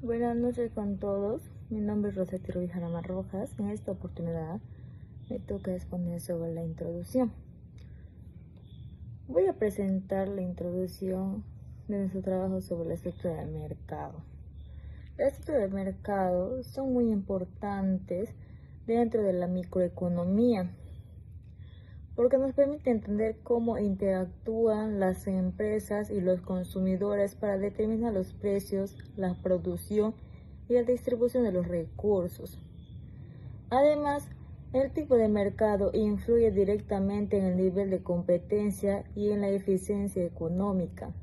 Buenas noches con todos. Mi nombre es Rosetti Rubijana Rojas. En esta oportunidad me toca exponer sobre la introducción. Voy a presentar la introducción de nuestro trabajo sobre la estructura del mercado. La estructura del mercado son muy importantes dentro de la microeconomía porque nos permite entender cómo interactúan las empresas y los consumidores para determinar los precios, la producción y la distribución de los recursos. Además, el tipo de mercado influye directamente en el nivel de competencia y en la eficiencia económica.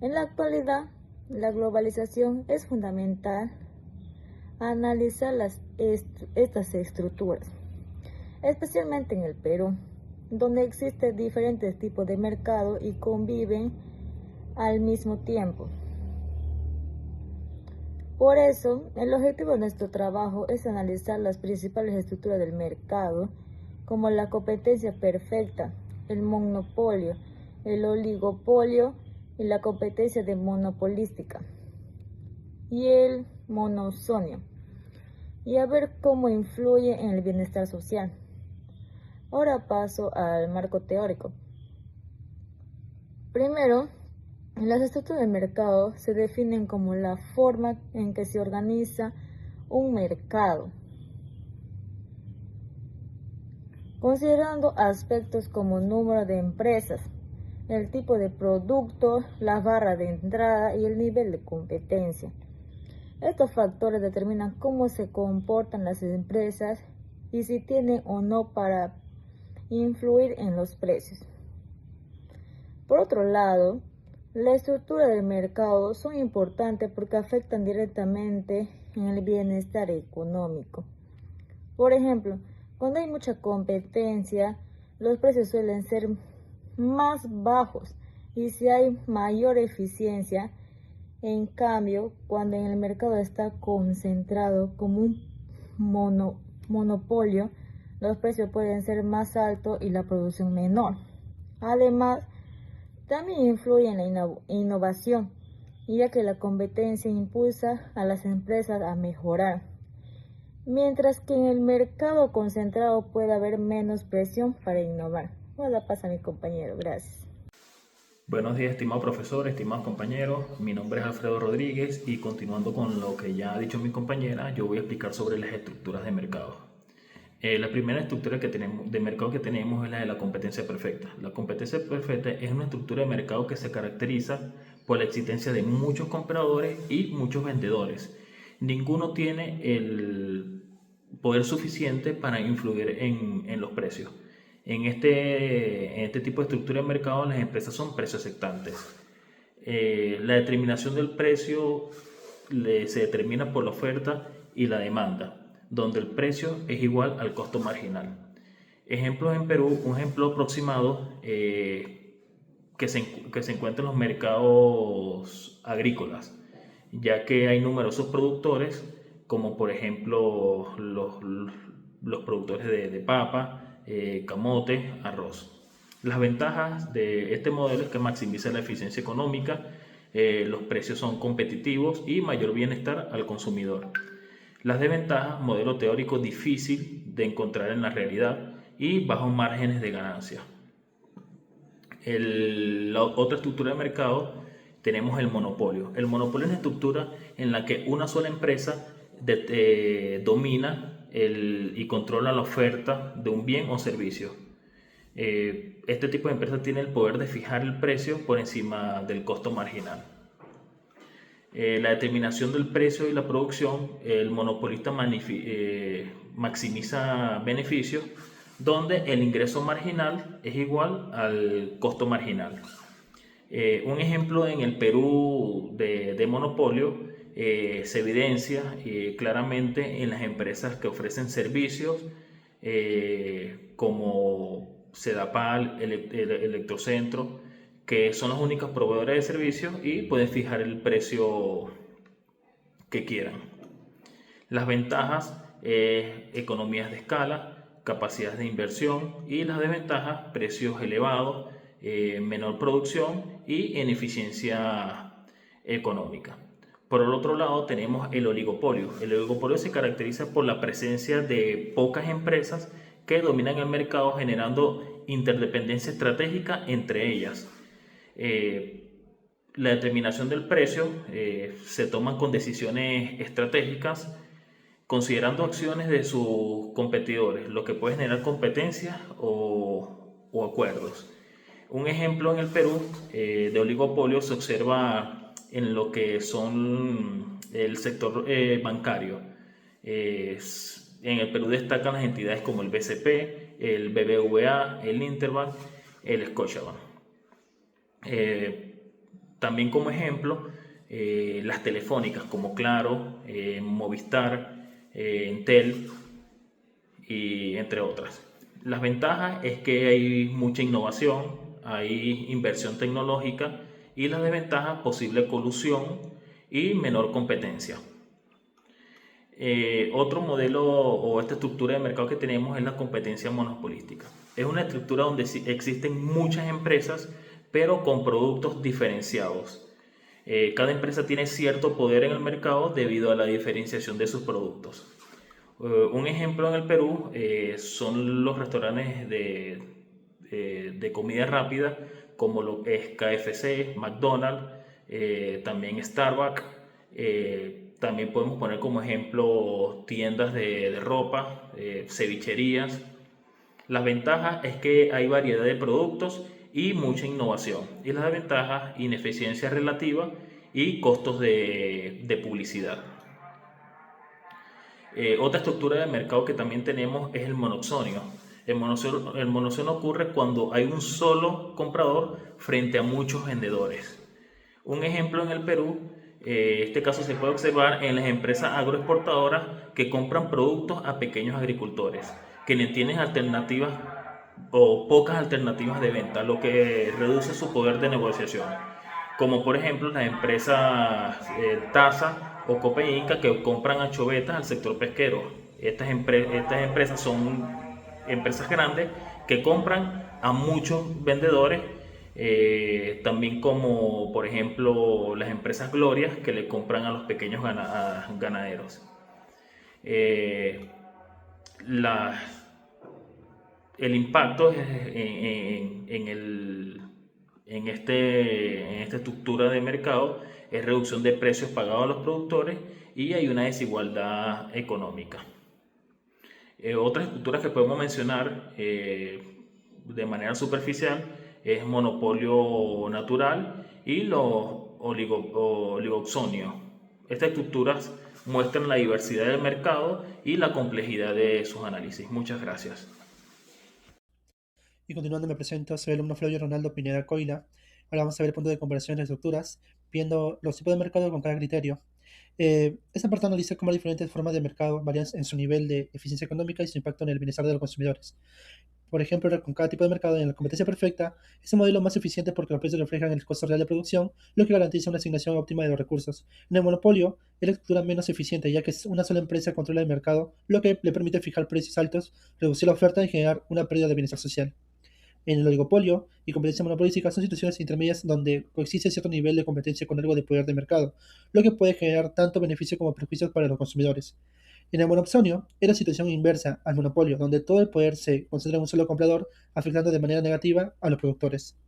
En la actualidad, la globalización es fundamental analizar estas estructuras, especialmente en el Perú, donde existen diferentes tipos de mercado y conviven al mismo tiempo. Por eso, el objetivo de nuestro trabajo es analizar las principales estructuras del mercado, como la competencia perfecta, el monopolio, el oligopolio y la competencia monopolística, y el monopsonio, y a ver cómo influye en el bienestar social. Ahora paso al marco teórico. Primero, las estructuras del mercado se definen como la forma en que se organiza un mercado, considerando aspectos como número de empresas, el tipo de producto, la barra de entrada y el nivel de competencia. Estos factores determinan cómo se comportan las empresas y si tienen o no para influir en los precios. Por otro lado, la estructura del mercado son importantes porque afectan directamente en el bienestar económico. Por ejemplo, cuando hay mucha competencia, los precios suelen ser más bajos y si hay mayor eficiencia. En cambio, cuando en el mercado está concentrado como un monopolio, los precios pueden ser más altos y la producción menor. Además, también influye en la innovación, ya que la competencia impulsa a las empresas a mejorar, mientras que en el mercado concentrado puede haber menos presión para innovar. Bueno, pasa a mi compañero, gracias. Buenos días, estimado profesor, estimados compañeros. Mi nombre es Alfredo Rodríguez y continuando con lo que ya ha dicho mi compañera, yo voy a explicar sobre las estructuras de mercado. La primera estructura de mercado que tenemos es la de la competencia perfecta. La competencia perfecta es una estructura de mercado que se caracteriza por la existencia de muchos compradores y muchos vendedores. Ninguno tiene el poder suficiente para influir en los precios. En este tipo de estructura de mercado, las empresas son precios aceptantes. La determinación del precio se determina por la oferta y la demanda, donde el precio es igual al costo marginal. Ejemplos en Perú, un ejemplo aproximado que se encuentra en los mercados agrícolas, ya que hay numerosos productores, como por ejemplo los productores de papa, camote, arroz. Las ventajas de este modelo es que maximiza la eficiencia económica, los precios son competitivos y mayor bienestar al consumidor. Las desventajas: modelo teórico difícil de encontrar en la realidad y bajos márgenes de ganancia. La otra estructura de mercado tenemos el monopolio. El monopolio es una estructura en la que una sola empresa domina y controla la oferta de un bien o servicio. Este tipo de empresas tiene el poder de fijar el precio por encima del costo marginal. La determinación del precio y la producción, el monopolista maximiza beneficios, donde el ingreso marginal es igual al costo marginal. Un ejemplo en el Perú de monopolio se evidencia claramente en las empresas que ofrecen servicios como Sedapal, Electrocentro, que son los únicos proveedores de servicios y pueden fijar el precio que quieran. Las ventajas: economías de escala, capacidades de inversión, y las desventajas: precios elevados, menor producción y ineficiencia económica. Por el otro lado tenemos el oligopolio. El oligopolio se caracteriza por la presencia de pocas empresas que dominan el mercado generando interdependencia estratégica entre ellas. Eh, la determinación del precio se toma con decisiones estratégicas considerando acciones de sus competidores, lo que puede generar competencia o acuerdos. Un ejemplo en el Perú de oligopolio se observa en lo que son el sector bancario. En el Perú destacan las entidades como el BCP, el BBVA, el Interbank, el Scotiabank. También como ejemplo, las telefónicas como Claro, Movistar, Entel y entre otras. Las ventajas es que hay mucha innovación, hay inversión tecnológica y las desventajas posible colusión y menor competencia. Otro modelo o esta estructura de mercado que tenemos es la competencia monopolística. Es una estructura donde existen muchas empresas, pero con productos diferenciados. Cada empresa tiene cierto poder en el mercado debido a la diferenciación de sus productos. Un ejemplo en el Perú son los restaurantes de comida rápida, como lo es KFC, McDonald's, también Starbucks. También podemos poner como ejemplo tiendas de ropa, cevicherías. Las ventajas es que hay variedad de productos y mucha innovación. Y las desventajas, ineficiencia relativa y costos de publicidad. Otra estructura de mercado que también tenemos es el monoxonio. El monoxonio ocurre cuando hay un solo comprador frente a muchos vendedores. Un ejemplo en el Perú, este caso se puede observar en las empresas agroexportadoras que compran productos a pequeños agricultores, que no tienen alternativas o pocas alternativas de venta, lo que reduce su poder de negociación. Como por ejemplo las empresas TASA o Copa Inca que compran anchovetas al sector pesquero. Estas empresas son empresas grandes que compran a muchos vendedores, también como por ejemplo las empresas Glorias que le compran a los pequeños ganaderos. Eh, la- el impacto en esta estructura de mercado es reducción de precios pagados a los productores y hay una desigualdad económica. Otras estructuras que podemos mencionar de manera superficial es monopolio natural y los oligoxonios. Estas estructuras muestran la diversidad del mercado y la complejidad de sus análisis. Muchas gracias. Y continuando, me presento, soy el alumno Flavio Ronaldo Pineda Coila. Ahora vamos a ver el punto de comparación de estructuras, viendo los tipos de mercado con cada criterio. Esta parte analiza cómo las diferentes formas de mercado varían en su nivel de eficiencia económica y su impacto en el bienestar de los consumidores. Por ejemplo, con cada tipo de mercado en la competencia perfecta, es un modelo más eficiente porque los precios reflejan el costo real de producción, lo que garantiza una asignación óptima de los recursos. En el monopolio, es la estructura menos eficiente, ya que una sola empresa controla el mercado, lo que le permite fijar precios altos, reducir la oferta y generar una pérdida de bienestar social. En el oligopolio y competencia monopolística son situaciones intermedias donde coexiste cierto nivel de competencia con algo de poder de mercado, lo que puede generar tanto beneficio como perjuicios para los consumidores. En el monopsonio es la situación inversa al monopolio, donde todo el poder se concentra en un solo comprador, afectando de manera negativa a los productores.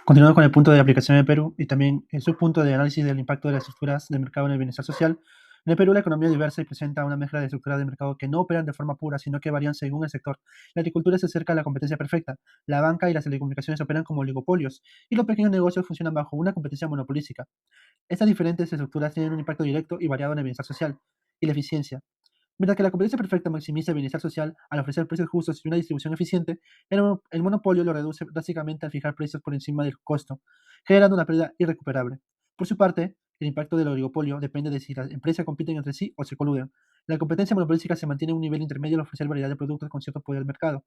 Continuando con el punto de aplicación en Perú y también el subpunto de análisis del impacto de las estructuras de mercado en el bienestar social, en el Perú la economía es diversa y presenta una mezcla de estructuras de mercado que no operan de forma pura, sino que varían según el sector. La agricultura se acerca a la competencia perfecta, la banca y las telecomunicaciones operan como oligopolios, y los pequeños negocios funcionan bajo una competencia monopolística. Estas diferentes estructuras tienen un impacto directo y variado en el bienestar social y la eficiencia. Mientras que la competencia perfecta maximiza el bienestar social al ofrecer precios justos y una distribución eficiente, el monopolio lo reduce drásticamente al fijar precios por encima del costo, generando una pérdida irrecuperable. Por su parte, el impacto del oligopolio depende de si las empresas compiten entre sí o se coluden. La competencia monopolística se mantiene en un nivel intermedio al ofrecer variedad de productos con cierto poder del mercado.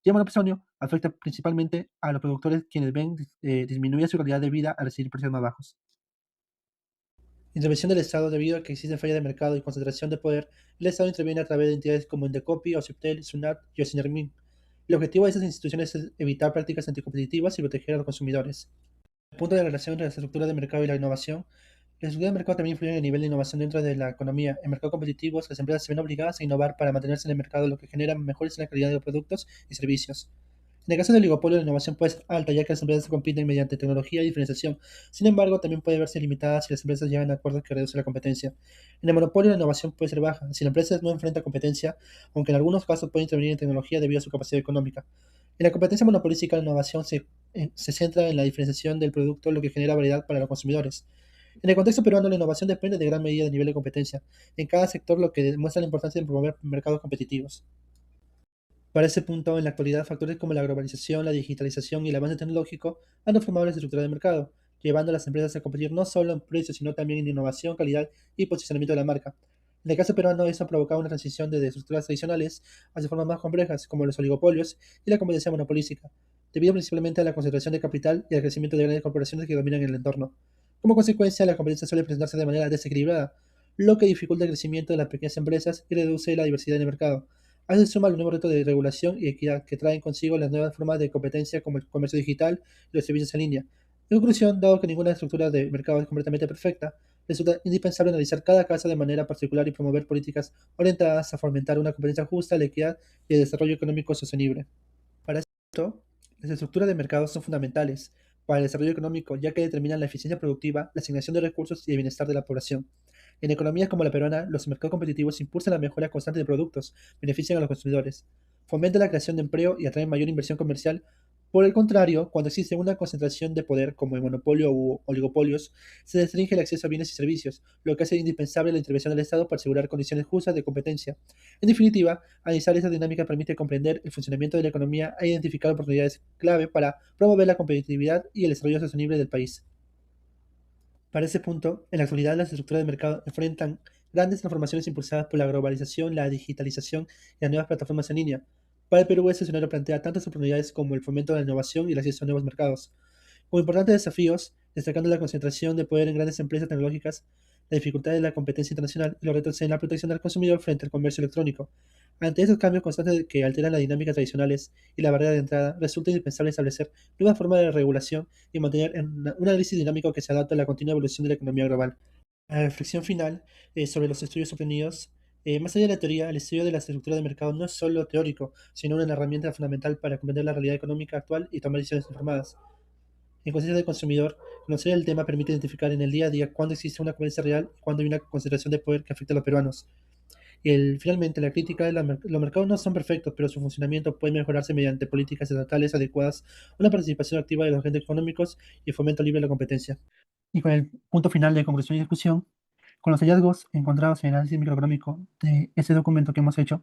Y el monopolio afecta principalmente a los productores quienes ven disminuir su calidad de vida al recibir precios más bajos. Intervención del Estado. Debido a que existe falla de mercado y concentración de poder, el Estado interviene a través de entidades como Indecopi, Ociptel, SUNAT y Ocinermin. El objetivo de estas instituciones es evitar prácticas anticompetitivas y proteger a los consumidores. Punto de la relación entre la estructura de mercado y la innovación. La estructura de mercado también influye en el nivel de innovación dentro de la economía. En mercados competitivos, las empresas se ven obligadas a innovar para mantenerse en el mercado, lo que genera mejoras en la calidad de los productos y servicios. En el caso del oligopolio, la innovación puede ser alta, ya que las empresas compiten mediante tecnología y diferenciación. Sin embargo, también puede verse limitada si las empresas llegan a acuerdos que reducen la competencia. En el monopolio, la innovación puede ser baja, si la empresa no enfrenta competencia, aunque en algunos casos puede intervenir en tecnología debido a su capacidad económica. En la competencia monopolística, la innovación se centra en la diferenciación del producto, lo que genera variedad para los consumidores. En el contexto peruano, la innovación depende de gran medida del nivel de competencia en cada sector, lo que demuestra la importancia de promover mercados competitivos. Para ese punto, en la actualidad, factores como la globalización, la digitalización y el avance tecnológico han transformado la estructura del mercado, llevando a las empresas a competir no solo en precios, sino también en innovación, calidad y posicionamiento de la marca. En el caso peruano, eso ha provocado una transición desde estructuras tradicionales hacia formas más complejas, como los oligopolios y la competencia monopolística, debido principalmente a la concentración de capital y al crecimiento de grandes corporaciones que dominan el entorno. Como consecuencia, la competencia suele presentarse de manera desequilibrada, lo que dificulta el crecimiento de las pequeñas empresas y reduce la diversidad en el mercado. A eso se suma el nuevo reto de regulación y equidad que traen consigo las nuevas formas de competencia como el comercio digital y los servicios en línea. En conclusión, dado que ninguna estructura de mercado es completamente perfecta, resulta indispensable analizar cada caso de manera particular y promover políticas orientadas a fomentar una competencia justa, la equidad y el desarrollo económico sostenible. Para esto, las estructuras de mercado son fundamentales para el desarrollo económico, ya que determinan la eficiencia productiva, la asignación de recursos y el bienestar de la población. En economías como la peruana, los mercados competitivos impulsan la mejora constante de productos, benefician a los consumidores, fomentan la creación de empleo y atraen mayor inversión comercial. Por el contrario, cuando existe una concentración de poder, como el monopolio u oligopolios, se restringe el acceso a bienes y servicios, lo que hace indispensable la intervención del Estado para asegurar condiciones justas de competencia. En definitiva, analizar esta dinámica permite comprender el funcionamiento de la economía e identificar oportunidades clave para promover la competitividad y el desarrollo sostenible del país. Para ese punto, en la actualidad las estructuras de mercado enfrentan grandes transformaciones impulsadas por la globalización, la digitalización y las nuevas plataformas en línea. Para el Perú, este escenario plantea tantas oportunidades como el fomento de la innovación y el acceso a nuevos mercados. Como importantes desafíos, destacando la concentración de poder en grandes empresas tecnológicas, la dificultad de la competencia internacional y los retos en la protección del consumidor frente al comercio electrónico. Ante estos cambios constantes que alteran las dinámicas tradicionales y la barrera de entrada, resulta indispensable establecer nuevas formas de regulación y mantener un análisis dinámico que se adapte a la continua evolución de la economía global. La reflexión final sobre los estudios obtenidos. Más allá de la teoría, el estudio de la estructura de mercado no es solo teórico, sino una herramienta fundamental para comprender la realidad económica actual y tomar decisiones informadas. En conciencia del consumidor, conocer el tema permite identificar en el día a día cuándo existe una competencia real y cuándo hay una concentración de poder que afecta a los peruanos. Finalmente, la crítica de los mercados no son perfectos, pero su funcionamiento puede mejorarse mediante políticas estatales adecuadas, una participación activa de los agentes económicos y el fomento libre de la competencia. Y con el punto final de conclusión y discusión, con los hallazgos encontrados en el análisis microeconómico de ese documento que hemos hecho,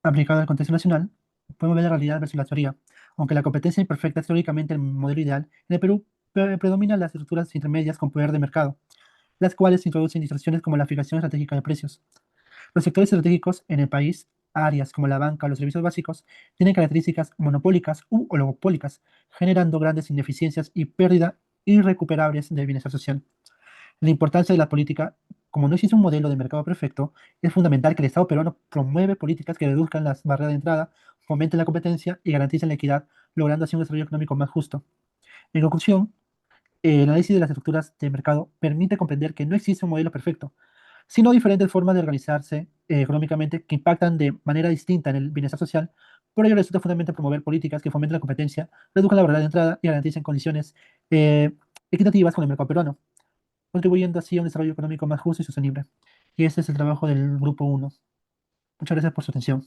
aplicado al contexto nacional, podemos ver la realidad versus la teoría. Aunque la competencia imperfecta es teóricamente el modelo ideal, en el Perú predominan las estructuras intermedias con poder de mercado, las cuales introducen distorsiones como la fijación estratégica de precios. Los sectores estratégicos en el país, áreas como la banca o los servicios básicos, tienen características monopólicas u oligopólicas, generando grandes ineficiencias y pérdida irrecuperables del bienestar social. La importancia de la política, como no existe un modelo de mercado perfecto, es fundamental que el Estado peruano promueve políticas que reduzcan las barreras de entrada, fomenten la competencia y garanticen la equidad, logrando así un desarrollo económico más justo. En conclusión, el análisis de las estructuras de mercado permite comprender que no existe un modelo perfecto, sino diferentes formas de organizarse económicamente que impactan de manera distinta en el bienestar social. Por ello resulta fundamental promover políticas que fomenten la competencia, reduzcan la barrera de entrada y garanticen condiciones equitativas con el mercado peruano, contribuyendo así a un desarrollo económico más justo y sostenible. Y ese es el trabajo del Grupo 1. Muchas gracias por su atención.